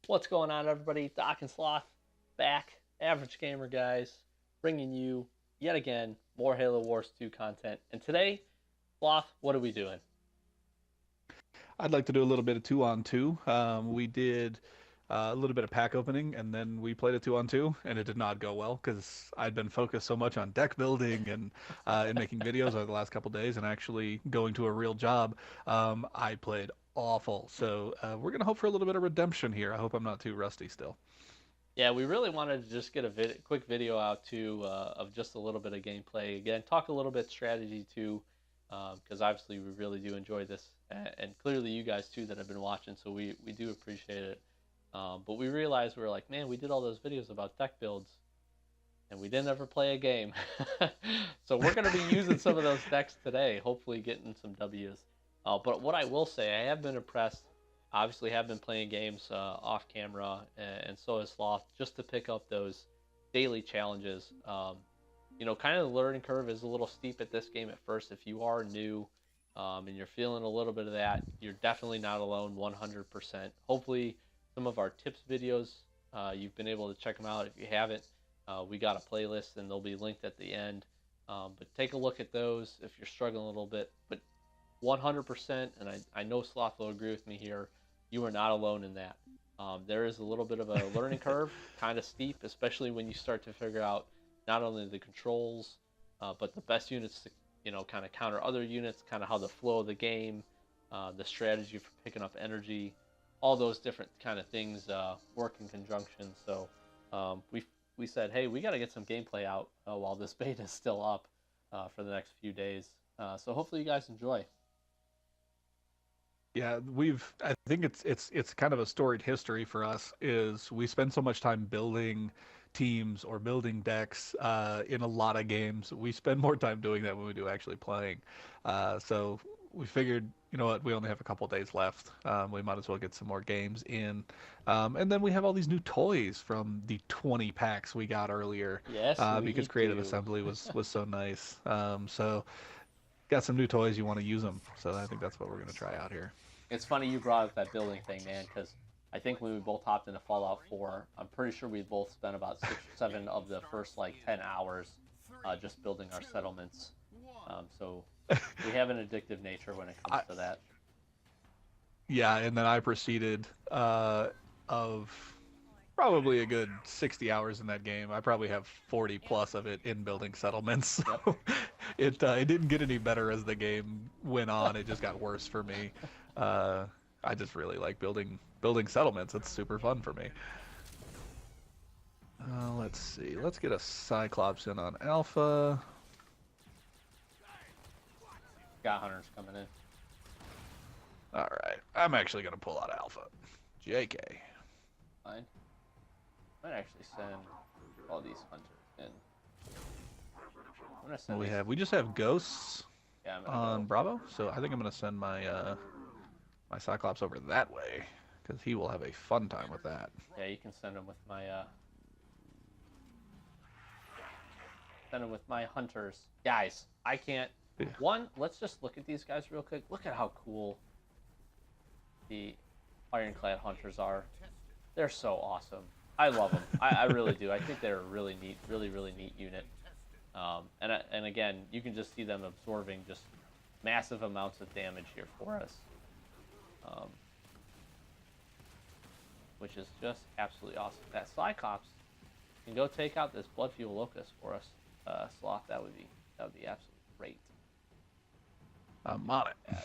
What's going on, everybody? Doc and Sloth back. Average Gamer guys, bringing you yet again more Halo Wars 2 content. And today, Sloth, what are we doing? I'd like to do a little bit of two on two. We did a little bit of pack opening, and then we played a two on two, and it did not go well because I'd been focused so much on deck building and making videos over the last couple days, and actually going to a real job. I played awful. So we're gonna hope for a little bit of redemption here. I hope I'm not too rusty still. Yeah, we really wanted to just get a quick video out too of just a little bit of gameplay. Again, talk a little bit strategy too, because obviously we really do enjoy this, and clearly you guys too that have been watching. So we do appreciate it. But we realized we were like, man, we did all those videos about deck builds, and we didn't ever play a game. So we're going to be using some of those decks today, hopefully getting some W's. But what I will say, I have been impressed. Obviously, have been playing games off camera, and so has Sloth, just to pick up those daily challenges. Kind of the learning curve is a little steep at this game at first. If you are new and you're feeling a little bit of that, you're definitely not alone 100%. Hopefully, some of our tips videos, you've been able to check them out. If you haven't, we got a playlist and they'll be linked at the end. But take a look at those if you're struggling a little bit. But 100%, and I know Sloth will agree with me here, you are not alone in that. There is a little bit of a learning curve, kind of steep, especially when you start to figure out not only the controls, but the best units to, kind of counter other units, kind of how the flow of the game, the strategy for picking up energy, all those different kind of things work in conjunction. So we said, hey, we got to get some gameplay out while this beta is still up for the next few days. So hopefully you guys enjoy. Yeah, I think it's kind of a storied history for us is we spend so much time building teams or building decks in a lot of games. We spend more time doing that when we do actually playing. So we figured, you know what, we only have a couple days left. We might as well get some more games in. And then we have all these new toys from the 20 packs we got earlier Yes, because we Creative do. Assembly was so nice. So got some new toys, you want to use them. So I think that's what we're going to try out here. It's funny you brought up that building thing, man, because I think when we both hopped into Fallout 4, I'm pretty sure we both spent about 6 or 7 of the first like 10 hours just building our settlements. So we have an addictive nature when it comes I, to that. yeah, and then I proceeded of probably a good 60 hours in that game. I probably have 40 plus of it in building settlements. Yep. So it didn't get any better as the game went on. It just got worse for me. Uh, I just really like building settlements. It's super fun for me. Let's see. Let's get a Cyclops in on Alpha. Got hunters coming in. All right. I'm actually gonna pull out Alpha. JK. Fine. Might actually send all these hunters in. I'm gonna What send we these. have? We just have ghosts Yeah, I'm gonna on go. Bravo, so I think I'm gonna send my Cyclops over that way because he will have a fun time with that. Yeah, you can send them with my hunters. Guys, I can't. Yeah. One, let's just look at these guys real quick. Look at how cool the ironclad hunters are. They're so awesome. I love them. I really do. I think they're a really neat, really neat unit. And again, you can just see them absorbing just massive amounts of damage here for us, um, which is just absolutely awesome. That Cyclops can go take out this Blood Fuel Locust for us, Sloth. That would be absolutely great. I'm on it. I'm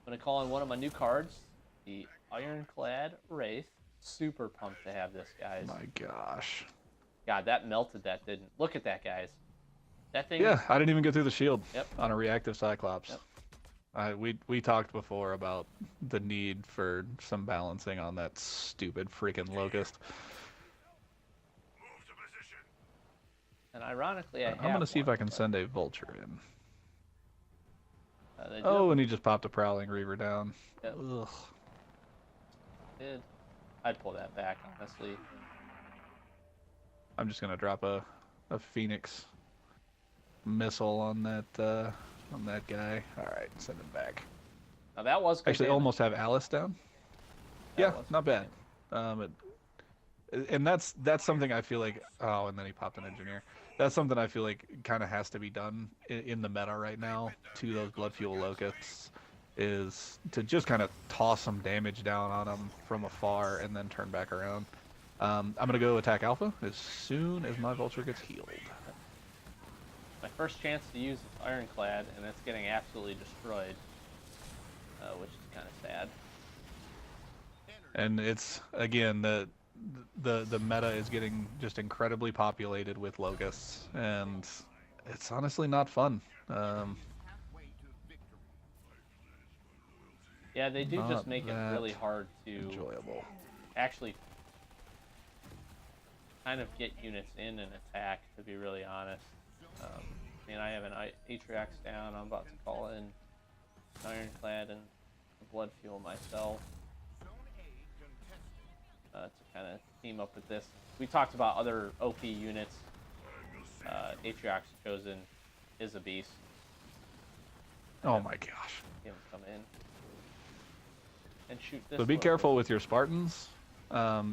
gonna call in one of my new cards, the Ironclad Wraith. Super pumped to have this, guys. My gosh. God, that melted. That didn't. Look at that, guys. That thing. Yeah, I didn't even get through the shield Yep. on a reactive Cyclops. Yep. We talked before about the need for some balancing on that stupid freaking Locust. And ironically, I have I'm gonna see if one, I can but, send a Vulture in. they do have Oh, a, and he just popped a Prowling Reaver down. yep, Ugh. did. I'd pull that back, honestly. I'm just gonna drop a Phoenix missile on that guy. All right, send him back. Now that was good Actually, damage. almost have Alice down. Yeah, was. not bad. And that's something I feel like. Oh, and then he popped an engineer. That's something I feel like kind of has to be done in the meta right now to those blood fuel locusts, is to just kind of toss some damage down on them from afar and then turn back around. I'm gonna go attack Alpha as soon as my vulture gets healed. My first chance to use is Ironclad, and it's getting absolutely destroyed, which is kind of sad. And it's again the meta is getting just incredibly populated with locusts, and it's honestly not fun. Yeah, they do Not just make it that really hard to enjoyable. actually kind of get units in and attack, to be really honest. I mean, I have an Atriox down. I'm about to call in Ironclad and Blood Fuel myself to kind of team up with this. We talked about other OP units. Atriox chosen is a beast. Oh my gosh. Him come in and shoot this. So be careful with your Spartans.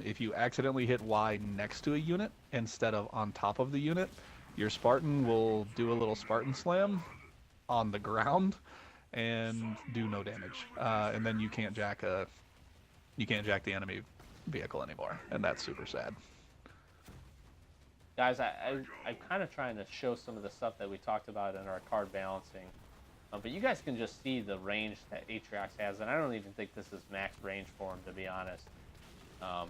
If you accidentally hit Y next to a unit instead of on top of the unit, your Spartan will do a little Spartan slam on the ground and do no damage. And then you can't jack the enemy vehicle anymore, and that's super sad. Guys, I'm kind of trying to show some of the stuff that we talked about in our card balancing. But you guys can just see the range that Atriox has, and I don't even think this is max range for him, to be honest.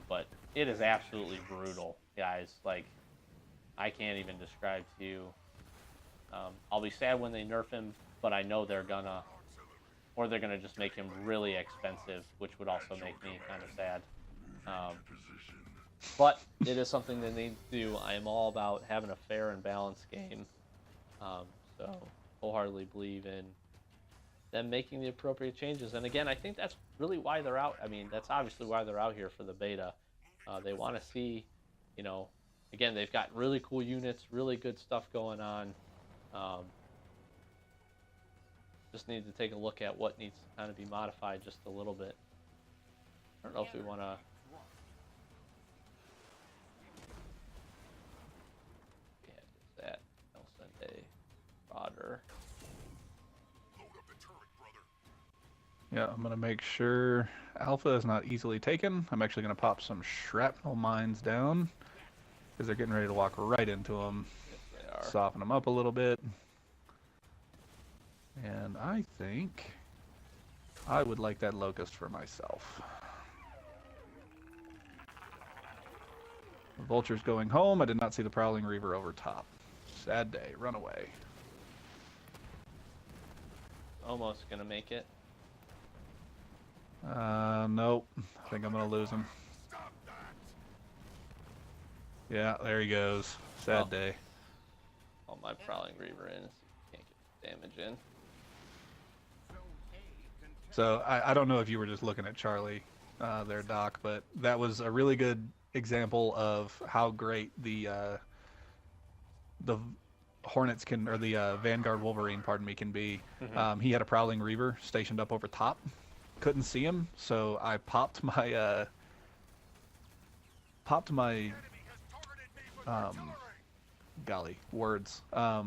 But it is absolutely brutal, guys. Like, I can't even describe to you. I'll be sad when they nerf him, but I know they're gonna. Or they're gonna just make him really expensive, which would also make me kind of sad. But it is something they need to do. I am all about having a fair and balanced game. So wholeheartedly believe in them making the appropriate changes. And again, I think that's really why they're out. I mean, that's obviously why they're out here for the beta. They want to see, you know, again, they've got really cool units, really good stuff going on. Just need to take a look at what needs to kind of be modified just a little bit. I don't know if we want to. Yeah, just that. El Sente, Rodder. Yeah, I'm gonna make sure Alpha is not easily taken. I'm actually gonna pop some shrapnel mines down because they're getting ready to walk right into them. Yes, they are. Soften them up a little bit. And I think I would like that locust for myself. The vulture's going home. I did not see the prowling reaver over top. Sad day. Run away. Almost gonna make it. Nope. I think I'm gonna lose him. Yeah, there he goes. Sad day. All my prowling reaver in, so can't get damage in. So I don't know if you were just looking at Charlie there, Doc, but that was a really good example of how great the Hornets can, or the Vanguard Wolverine, pardon me, can be. Mm-hmm. He had a prowling reaver stationed up over top. Couldn't see him, so I popped my golly, words. I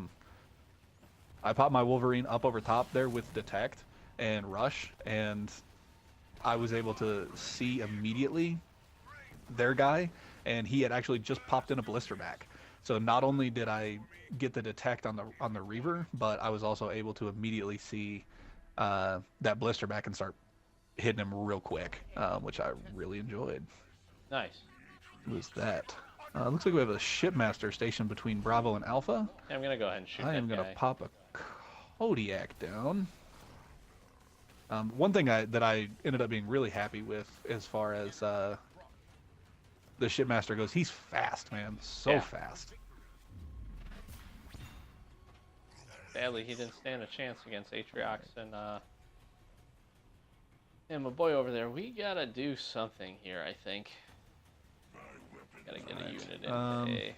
popped my Wolverine up over top there with detect and rush, and I was able to see immediately their guy, and he had actually just popped in a blister back. So not only did I get the detect on the reaver, but I was also able to immediately see that blister back and start hitting him real quick, which I really enjoyed. Nice. What was that? Looks like we have a shipmaster stationed between Bravo and Alpha. Yeah, I'm gonna go ahead and shoot. I am going gonna pop a Kodiak down. One thing that I ended up being really happy with, as far as the shipmaster goes, he's fast, man, so fast. Sadly, he didn't stand a chance against Atriox and my boy over there. We gotta do something here, I think. Gotta get a unit in A.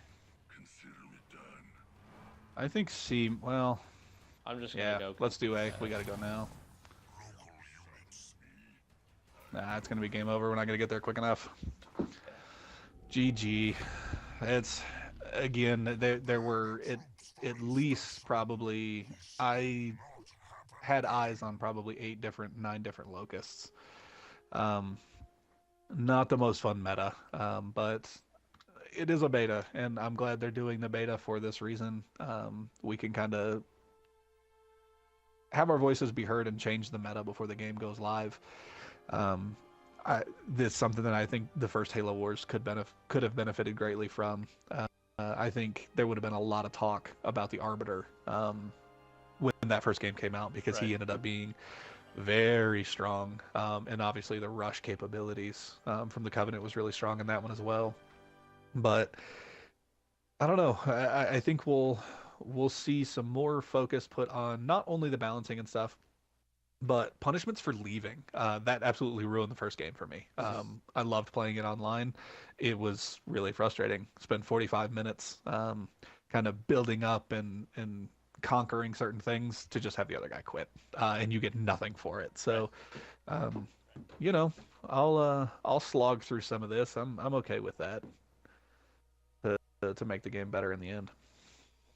I think C. Well, I'm just gonna go. Let's do A. We gotta go now. Nah, it's gonna be game over. We're not gonna get there quick enough. GG. It's again. There were at least probably I had eyes on probably 9 different locusts. Um, Not the most fun meta, but it is a beta, and I'm glad they're doing the beta for this reason. We can kind of have our voices be heard and change the meta before the game goes live. Um, this is something that I think the first Halo Wars could have benefited greatly from. I think there would have been a lot of talk about the Arbiter when that first game came out, because he ended up being very strong, and obviously the rush capabilities from the Covenant was really strong in that one as well. But I don't know. I think we'll see some more focus put on not only the balancing and stuff, but punishments for leaving. That absolutely ruined the first game for me. I loved playing it online. It was really frustrating. Spent 45 minutes kind of building up and conquering certain things to just have the other guy quit, and you get nothing for it. So, you know, I'll slog through some of this. I'm okay with that to make the game better in the end.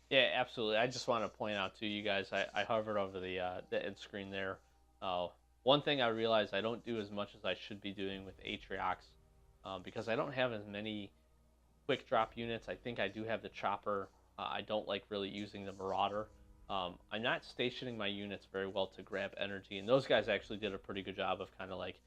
Yeah, absolutely. I just want to point out to you guys, I hovered over the end screen there. One thing I realized I don't do as much as I should be doing with Atriox, because I don't have as many quick drop units. I think I do have the Chopper. I don't like really using the Marauder. I'm not stationing my units very well to grab energy, and those guys actually did a pretty good job of kind of like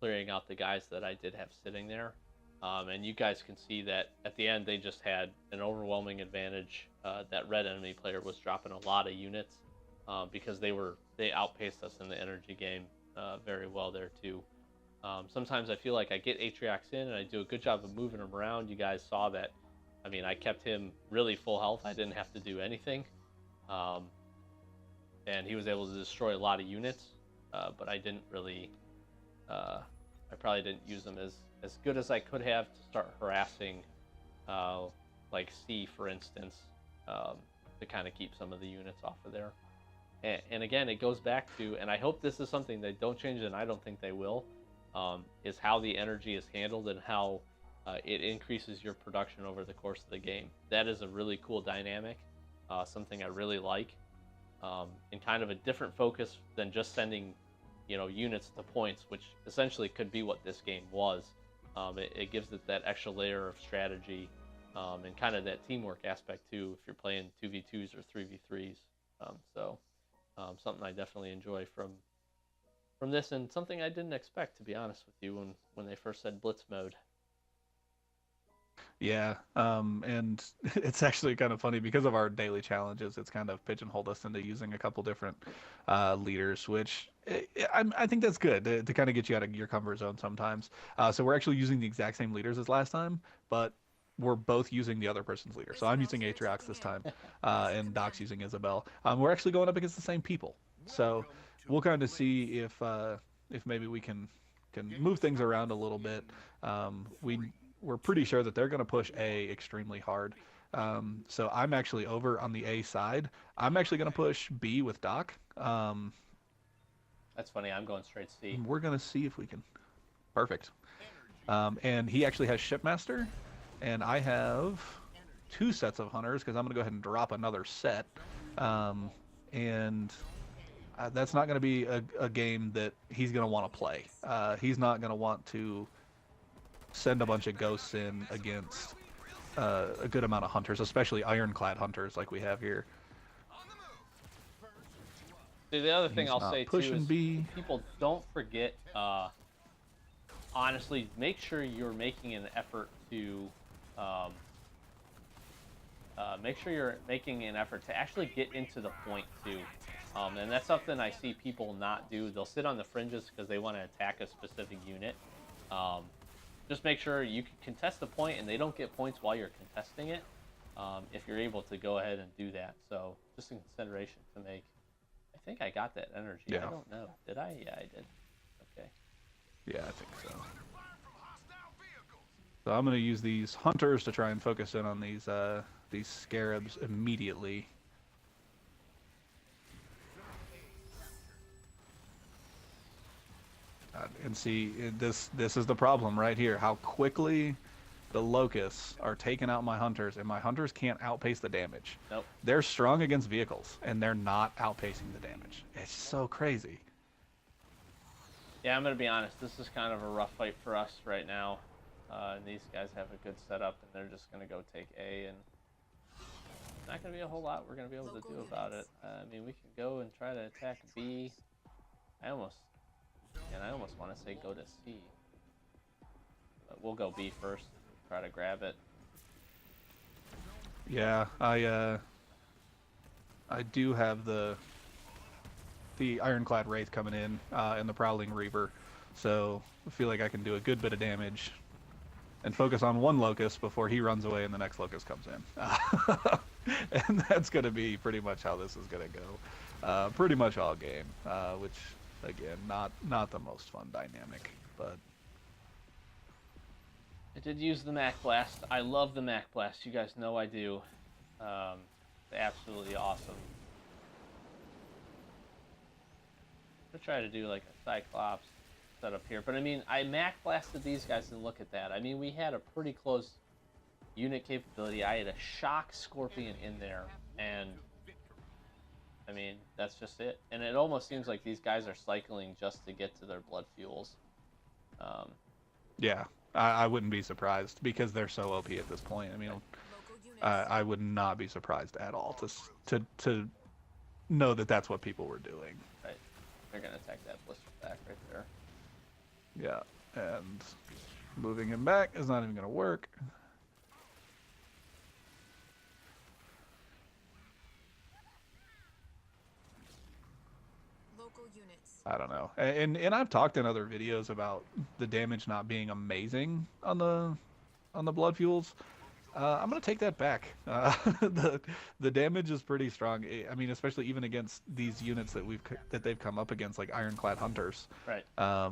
clearing out the guys that I did have sitting there. And you guys can see that at the end they just had an overwhelming advantage. That red enemy player was dropping a lot of units because they outpaced us in the energy game very well there too. Sometimes I feel like I get Atriox in and I do a good job of moving him around. You guys saw that. I mean, I kept him really full health. I didn't have to do anything. And he was able to destroy a lot of units, but I didn't really, I probably didn't use them as good as I could have to start harassing, like C, for instance, to kind of keep some of the units off of there. And again, it goes back to, and I hope this is something they don't change, and I don't think they will, is how the energy is handled and how it increases your production over the course of the game. That is a really cool dynamic, something I really like, and kind of a different focus than just sending, units to points, which essentially could be what this game was. It gives it that extra layer of strategy, and kind of that teamwork aspect too, if you're playing 2v2s or 3v3s. So something I definitely enjoy from this, and something I didn't expect, to be honest with you, when they first said Blitz mode. Yeah, and it's actually kind of funny because of our daily challenges. It's kind of pigeonholed us into using a couple different leaders, which I think that's good to kind of get you out of your comfort zone sometimes. So we're actually using the exact same leaders as last time, but we're both using the other person's leader. So I'm using Atriox this time, and Doc's using Isabel. We're actually going up against the same people, so we'll kind of see if maybe we can move things around a little bit. We're pretty sure that they're going to push A extremely hard. So I'm actually over on the A side. I'm actually going to push B with Doc. That's funny. I'm going straight C. We're going to see if we can. Perfect. And he actually has Shipmaster, and I have 2 sets of Hunters because I'm going to go ahead and drop another set. And that's not going to be a game that he's going to want to play. He's not going to want to send a bunch of ghosts in against a good amount of hunters, especially ironclad hunters like we have here. See, the other thing I'll say too is B. people don't forget, honestly, make sure you're making an effort to actually get into the point too. And that's something I see people not do. They'll sit on the fringes because they want to attack a specific unit. Just make sure you can contest the point and they don't get points while you're contesting it, if you're able to go ahead and do that. So just in consideration to make. I think I got that energy. Yeah. I don't know. Did I? Yeah, I did. Okay. Yeah, I think so. So I'm going to use these hunters to try and focus in on these scarabs immediately. and see this is the problem right here. How quickly the locusts are taking out my hunters, and my hunters can't outpace the damage. Nope. They're strong against vehicles, and they're not outpacing the damage. It's so crazy. Yeah, I'm going to be honest. This is kind of a rough fight for us right now. And these guys have a good setup, and they're just going to go take A, and not going to be a whole lot we're going to be able to do about it. I mean, we could go and try to attack B. I almost want to say go to C. But we'll go B first, try to grab it. Yeah, I do have the Ironclad Wraith coming in, and the Prowling Reaver, so I feel like I can do a good bit of damage and focus on one locust before he runs away and the next locust comes in. And that's going to be pretty much how this is going to go. Pretty much all game, which, again, not the most fun dynamic, but... I did use the Mac Blast. I love the Mac Blast. You guys know I do. Absolutely awesome. I'm going to try to do like a Cyclops setup here. But I mean, I Mac Blasted these guys, and look at that. I mean, we had a pretty close unit capability. I had a Shock Scorpion in there, and I mean, that's just it. And it almost seems like these guys are cycling just to get to their blood fuels. Yeah, I wouldn't be surprised because they're so OP at this point. I mean, I would not be surprised at all to know that that's what people were doing. Right. They're going to attack that blister back right there. Yeah, and moving him back is not even going to work. I don't know. And I've talked in other videos about the damage not being amazing on the blood fuels. I'm gonna take that back. The damage is pretty strong. I mean, especially even against these units that they've come up against, like Ironclad Hunters. Right. I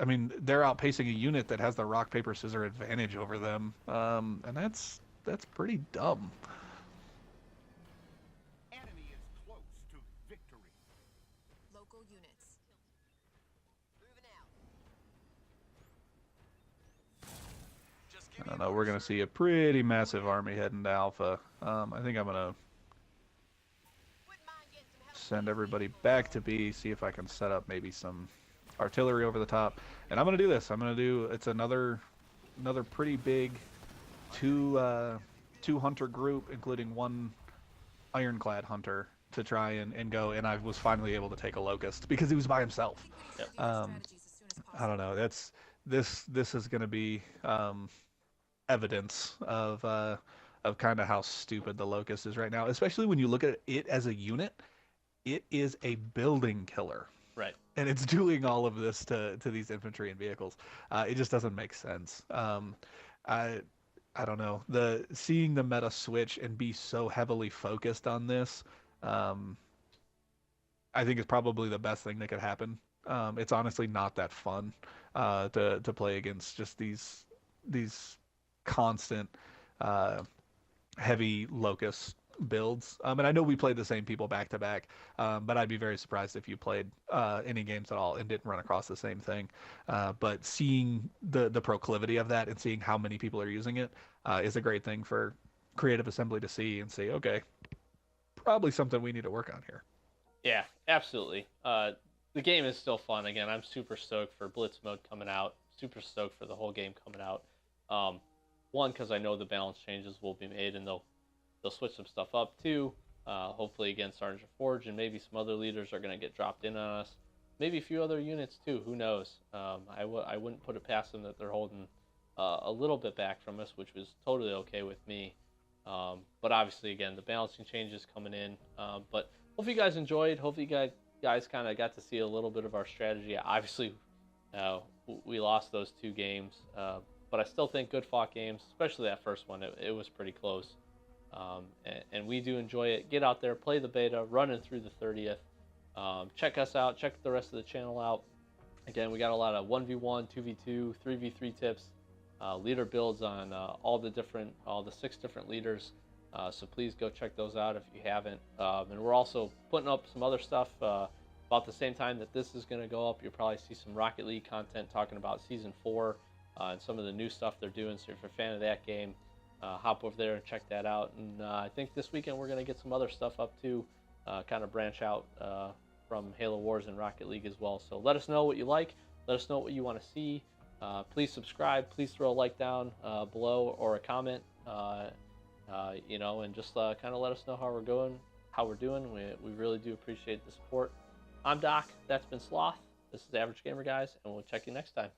mean, they're outpacing a unit that has the rock paper scissor advantage over them, and that's pretty dumb. Enemy is close to victory. Local units. Moving out. I don't know. We're gonna see a pretty massive army heading to Alpha. I think I'm gonna send everybody back to B, see if I can set up maybe some artillery over the top, and I'm gonna do this. It's another pretty big two hunter group, including one Ironclad hunter, to try and go. And I was finally able to take a locust because he was by himself. Yep. I don't know. This is gonna be evidence of kind of how stupid the locust is right now, especially when you look at it as a unit. It is a building killer. Right. And it's doing all of this to these infantry and vehicles. It just doesn't make sense. I don't know. Seeing the meta switch and be so heavily focused on this, I think is probably the best thing that could happen. It's honestly not that fun to play against just these constant heavy locust builds. And I know we played the same people back to back, but I'd be very surprised if you played any games at all and didn't run across the same thing. But seeing the proclivity of that and seeing how many people are using it is a great thing for Creative Assembly to see and say, okay, probably something we need to work on here. Yeah, absolutely. The game is still fun. Again, I'm super stoked for Blitz mode coming out. Super stoked for the whole game coming out. One, because I know the balance changes will be made and they'll switch some stuff up too. Hopefully against Sergeant Forge, and maybe some other leaders are going to get dropped in on us. Maybe a few other units too. Who knows? I wouldn't put it past them that they're holding a little bit back from us, which was totally okay with me. But obviously, again, the balancing changes coming in. But hope you guys enjoyed. Hope you guys kind of got to see a little bit of our strategy. Obviously, we lost those two games, but I still think good fought games, especially that first one. It was pretty close. And we do enjoy it. Get out there, play the beta, running through the 30th. Check us out. Check the rest of the channel out. Again, we got a lot of 1v1, 2v2, 3v3 tips, leader builds on all the 6 different leaders. So please go check those out if you haven't. And we're also putting up some other stuff About the same time that this is going to go up, you'll probably see some Rocket League content talking about Season 4 and some of the new stuff they're doing. So if you're a fan of that game, hop over there and check that out. And I think this weekend we're going to get some other stuff up too, kind of branch out from Halo Wars and Rocket League as well. So let us know what you like. Let us know what you want to see. Please subscribe. Please throw a like down below or a comment. And just kind of let us know how we're doing. We really do appreciate the support. I'm Doc. That's been Sloth. This is Average Gamer Guys, and we'll check you next time.